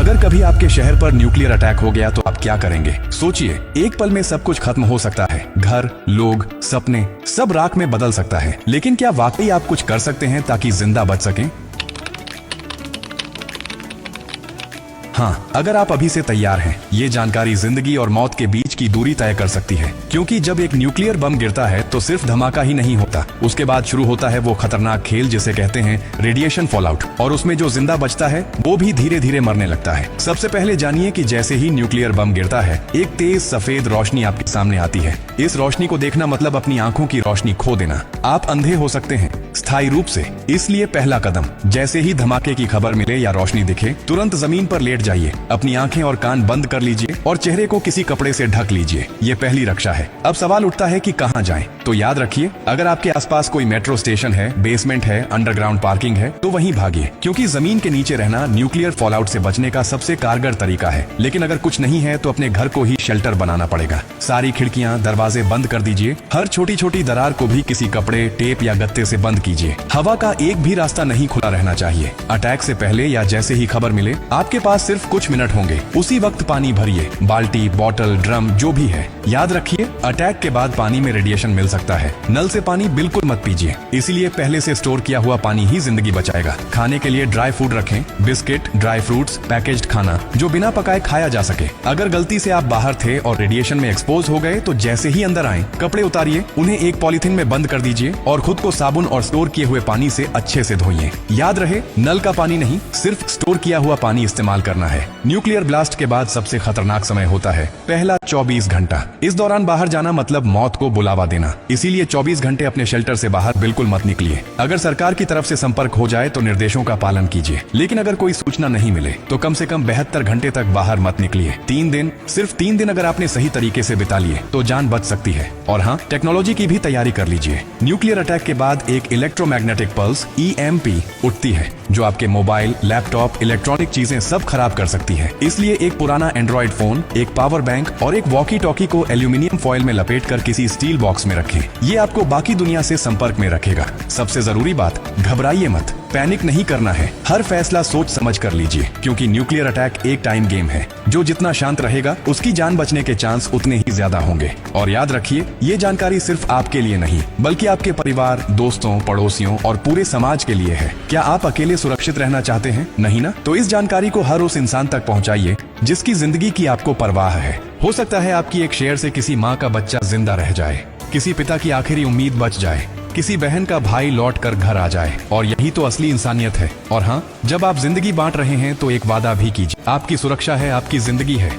अगर कभी आपके शहर पर न्यूक्लियर अटैक हो गया तो आप क्या करेंगे? सोचिए, एक पल में सब कुछ खत्म हो सकता है। घर, लोग, सपने, सब राख में बदल सकता है। लेकिन क्या वाकई आप कुछ कर सकते हैं ताकि जिंदा बच सकें? हाँ, अगर आप अभी से तैयार हैं, ये जानकारी जिंदगी और मौत के बीच की दूरी तय कर सकती है। क्योंकि जब एक न्यूक्लियर बम गिरता है तो सिर्फ धमाका ही नहीं होता, उसके बाद शुरू होता है वो खतरनाक खेल जिसे कहते हैं रेडिएशन फॉलआउट। और उसमें जो जिंदा बचता है वो भी धीरे धीरे मरने लगता है। सबसे पहले जानिए कि जैसे ही न्यूक्लियर बम गिरता है, एक तेज सफेद रोशनी आपके सामने आती है। इस रोशनी को देखना मतलब अपनी आंखों की रोशनी खो देना। आप अंधे हो सकते हैं, स्थायी रूप से। इसलिए पहला कदम, जैसे ही धमाके की खबर मिले या रोशनी दिखे, तुरंत जमीन पर लेट जाइए, अपनी आंखें और कान बंद कर लीजिए और चेहरे को किसी कपड़े से ढक लीजिए। ये पहली रक्षा है। अब सवाल उठता है कि कहां जाएं? तो याद रखिए, अगर आपके आसपास कोई मेट्रो स्टेशन है, बेसमेंट है, अंडरग्राउंड पार्किंग है, तो वहीं भागिए, क्योंकि जमीन के नीचे रहना न्यूक्लियर फॉलआउट से बचने का सबसे कारगर तरीका है। लेकिन अगर कुछ नहीं है तो अपने घर को ही शेल्टर बनाना पड़ेगा। सारी खिड़कियां, दरवाजे बंद कर दीजिए। हर छोटी छोटी दरार को भी किसी कपड़े, टेप या गत्ते से बंद कीजिए। हवा का एक भी रास्ता नहीं खुला रहना चाहिए। अटैक से पहले या जैसे ही खबर मिले, आपके पास सिर्फ कुछ मिनट होंगे। उसी वक्त पानी भरिए, बाल्टी, बोतल, ड्रम, जो भी है। याद रखिए, अटैक के बाद पानी में रेडिएशन मिल सकता है। नल से पानी बिल्कुल मत पीजिए, इसीलिए पहले से स्टोर किया हुआ पानी ही जिंदगी बचाएगा। खाने के लिए ड्राई फूड रखें, बिस्किट, ड्राई फ्रूट्स, पैकेज्ड खाना जो बिना पकाए खाया जा सके। अगर गलती से आप बाहर थे और रेडिएशन में एक्सपोज हो गए तो जैसे ही अंदर आए, कपड़े उतारिए, उन्हें एक पॉलिथीन में बंद कर दीजिए और खुद को साबुन और स्टोर किए हुए पानी से अच्छे से धोइए। याद रहे, नल का पानी नहीं, सिर्फ स्टोर किया हुआ पानी इस्तेमाल करना है। न्यूक्लियर ब्लास्ट के बाद सबसे खतरनाक समय होता है पहला 24 घंटा। इस दौरान बाहर जाना मतलब मौत को बुलावा देना। इसीलिए 24 घंटे अपने शेल्टर से बाहर बिल्कुल मत निकलिए। अगर सरकार की तरफ से संपर्क हो जाए तो निर्देशों का पालन कीजिए। लेकिन अगर कोई सूचना नहीं मिले तो कम से कम 72 घंटे तक बाहर मत निकलिए। 3 दिन, सिर्फ 3 दिन अगर आपने सही तरीके से बिता लिए तो जान बच सकती है। और हाँ, टेक्नोलॉजी की भी तैयारी कर लीजिए। न्यूक्लियर अटैक के बाद एक इलेक्ट्रोमैग्नेटिक पल्स EMP उठती है, जो आपके मोबाइल, लैपटॉप, इलेक्ट्रॉनिक चीजें सब खराब कर सकती है। इसलिए एक पुराना एंड्रॉइड फोन, एक पावर बैंक और एक वॉकी टॉकी को एल्यूमिनियम फॉइल में लपेटकर किसी स्टील बॉक्स में रखें। ये आपको बाकी दुनिया से संपर्क में रखेगा। सबसे जरूरी बात, घबराइए मत, पैनिक नहीं करना है। हर फैसला सोच समझ कर लीजिए, क्योंकि न्यूक्लियर अटैक एक टाइम गेम है। जो जितना शांत रहेगा, उसकी जान बचने के चांस उतने ही ज्यादा होंगे। और याद रखिए, ये जानकारी सिर्फ आपके लिए नहीं, बल्कि आपके परिवार, दोस्तों, पड़ोसियों और पूरे समाज के लिए है। क्या आप अकेले सुरक्षित रहना चाहते हैं? नहीं ना? तो इस जानकारी को हर उस इंसान तक पहुंचाइए जिसकी जिंदगी की आपको परवाह है। हो सकता है आपकी एक शेयर से किसी माँ का बच्चा जिंदा रह जाए, किसी पिता की आखिरी उम्मीद बच जाए, किसी बहन का भाई लौट कर घर आ जाए। और यही तो असली इंसानियत है। और हाँ, जब आप जिंदगी बांट रहे हैं तो एक वादा भी कीजिए, आपकी सुरक्षा है, आपकी जिंदगी है।